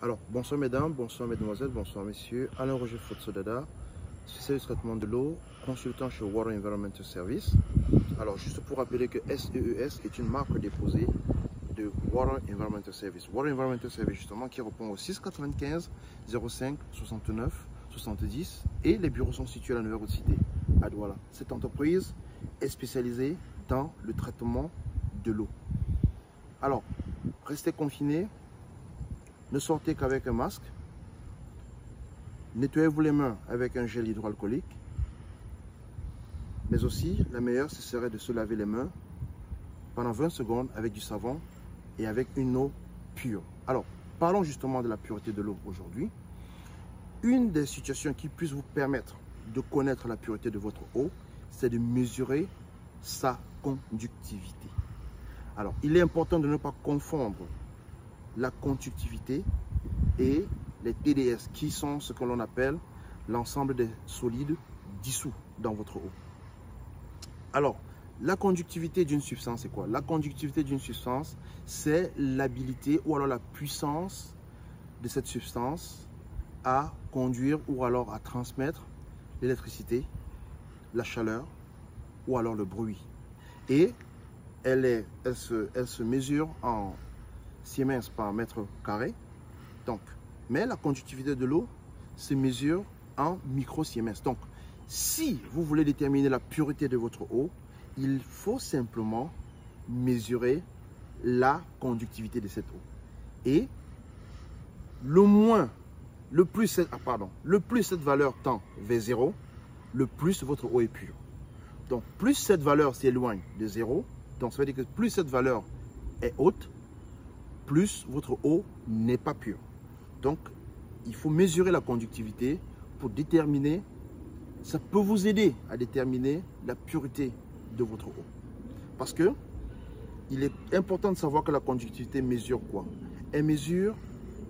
Alors, bonsoir mesdames, bonsoir mesdemoiselles, bonsoir messieurs. Alain Roger Fotsodada, spécialiste du traitement de l'eau, consultant chez Water Environmental Service. Alors, juste pour rappeler que SEES est une marque déposée de Water Environmental Service. Water Environmental Service, justement, qui répond au 695 05 69 70 et les bureaux sont situés à la Nouvelle Cité, à Douala. Cette entreprise est spécialisée dans le traitement de l'eau. Alors, restez confinés. Ne sortez qu'avec un masque. Nettoyez-vous les mains avec un gel hydroalcoolique. Mais aussi, la meilleure, ce serait de se laver les mains pendant 20 secondes avec du savon et avec une eau pure. Alors, parlons justement de la pureté de l'eau aujourd'hui. Une des situations qui puisse vous permettre de connaître la pureté de votre eau, c'est de mesurer sa conductivité. Alors, il est important de ne pas confondre la conductivité et les TDS, qui sont ce que l'on appelle l'ensemble des solides dissous dans votre eau. Alors, la conductivité d'une substance, c'est quoi? La conductivité d'une substance, c'est l'habilité ou alors la puissance de cette substance à conduire ou alors à transmettre l'électricité, la chaleur ou alors le bruit. Et elle se mesure en Siemens par mètre carré. Donc, mais la conductivité de l'eau se mesure en micro-Siemens. Donc, si vous voulez déterminer la pureté de votre eau, il faut simplement mesurer la conductivité de cette eau. Et le plus cette valeur tend vers 0, le plus votre eau est pure. Donc, plus cette valeur s'éloigne de 0, donc ça veut dire que plus cette valeur est haute, plus votre eau n'est pas pure. Donc, il faut mesurer la conductivité pour déterminer, ça peut vous aider à déterminer la pureté de votre eau. Parce que il est important de savoir que la conductivité mesure quoi? Elle mesure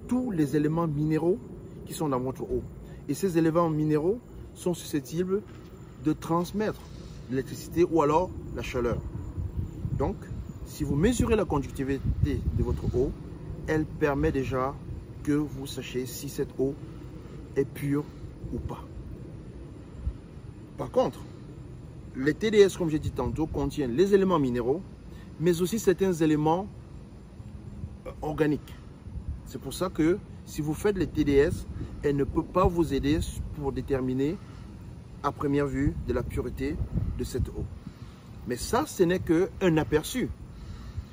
tous les éléments minéraux qui sont dans votre eau. Et ces éléments minéraux sont susceptibles de transmettre l'électricité ou alors la chaleur. Donc, si vous mesurez la conductivité de votre eau, elle permet déjà que vous sachiez si cette eau est pure ou pas. Par contre, les TDS, comme j'ai dit tantôt, contiennent les éléments minéraux, mais aussi certains éléments organiques. C'est pour ça que si vous faites les TDS, elle ne peut pas vous aider pour déterminer à première vue de la pureté de cette eau. Mais ça, ce n'est qu'un aperçu.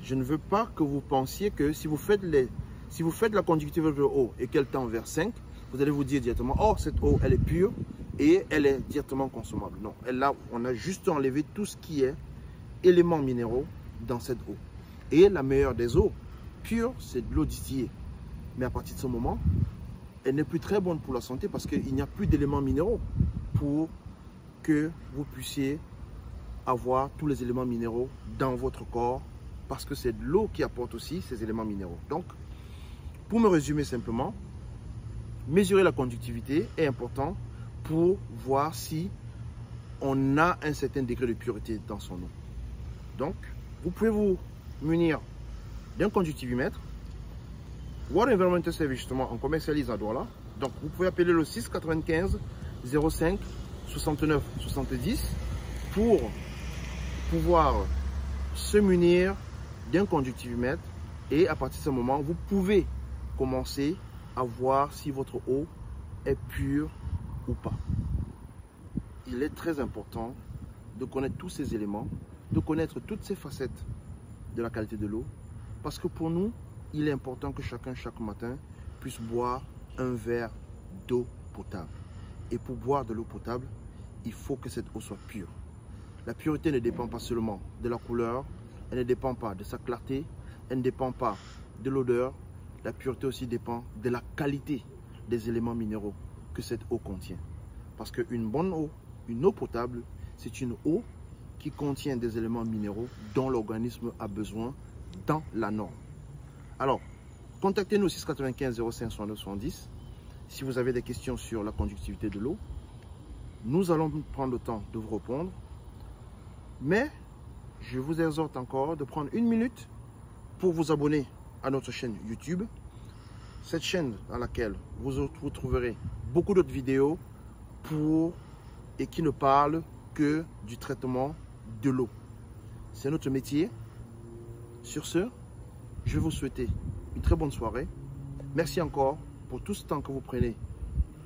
Je ne veux pas que vous pensiez que si vous faites la conductivité de votre eau et qu'elle tend vers 5, vous allez vous dire directement, oh, cette eau, elle est pure et elle est directement consommable. Non, là, on a juste enlevé tout ce qui est éléments minéraux dans cette eau. Et la meilleure des eaux pures, c'est de l'eau distillée. Mais à partir de ce moment, elle n'est plus très bonne pour la santé parce qu'il n'y a plus d'éléments minéraux pour que vous puissiez avoir tous les éléments minéraux dans votre corps, parce que c'est de l'eau qui apporte aussi ces éléments minéraux. Donc, pour me résumer simplement, mesurer la conductivité est important pour voir si on a un certain degré de pureté dans son eau. Donc, vous pouvez vous munir d'un conductivimètre. Water Environmental Service, justement, on commercialise à Douala. Donc, vous pouvez appeler le 695 05 69 70 pour pouvoir se munir d'un conductivimètre et à partir de ce moment, vous pouvez commencer à voir si votre eau est pure ou pas. Il est très important de connaître tous ces éléments, de connaître toutes ces facettes de la qualité de l'eau, parce que pour nous, il est important que chacun, chaque matin, puisse boire un verre d'eau potable. Et pour boire de l'eau potable, il faut que cette eau soit pure. La pureté ne dépend pas seulement de la couleur, elle ne dépend pas de sa clarté, elle ne dépend pas de l'odeur. La pureté aussi dépend de la qualité des éléments minéraux que cette eau contient. Parce qu'une bonne eau, une eau potable, c'est une eau qui contient des éléments minéraux dont l'organisme a besoin dans la norme. Alors, contactez-nous au 695 05 69 70 si vous avez des questions sur la conductivité de l'eau. Nous allons prendre le temps de vous répondre. Mais je vous exhorte encore de prendre une minute pour vous abonner à notre chaîne YouTube cette chaîne dans laquelle vous trouverez beaucoup d'autres vidéos et qui ne parlent que du traitement de l'eau. C'est notre métier. Sur ce, je vais vous souhaiter une très bonne soirée. Merci encore pour tout ce temps que vous prenez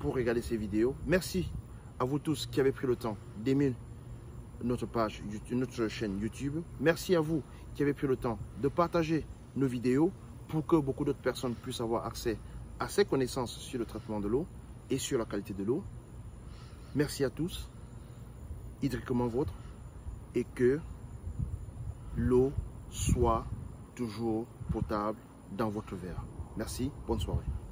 pour regarder ces vidéos. Merci à vous tous qui avez pris le temps d'aimer notre page, notre chaîne YouTube. Merci à vous qui avez pris le temps de partager nos vidéos pour que beaucoup d'autres personnes puissent avoir accès à ces connaissances sur le traitement de l'eau et sur la qualité de l'eau. Merci à tous, hydriquement vôtre, et que l'eau soit toujours potable dans votre verre. Merci, bonne soirée.